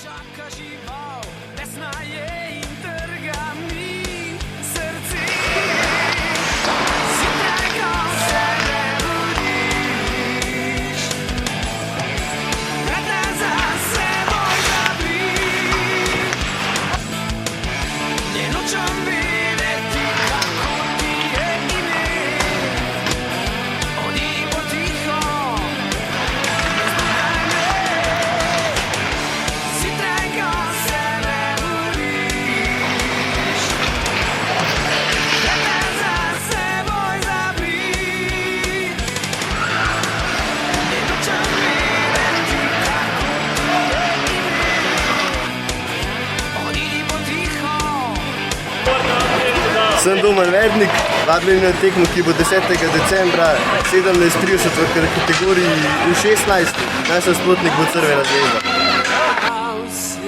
čaka žival, pesna je in trga mi srce. Zjutraj, ko se prebudiš, vrata za seboj zapri. Ne nočem vedeti, kako ti je ime. Odi potiho, ne zbudaj me. Zjutraj, ko se prebudiš, vrata za seboj zapri. Ne nočem vedeti, kako ti je ime. Odi potiho. Sem Domen Vernik, vadbeni na tekmo, ki bo 10. decembra 17:30 v kategoriji U16. Naš nasprotnik bo Crvena zvezda. House.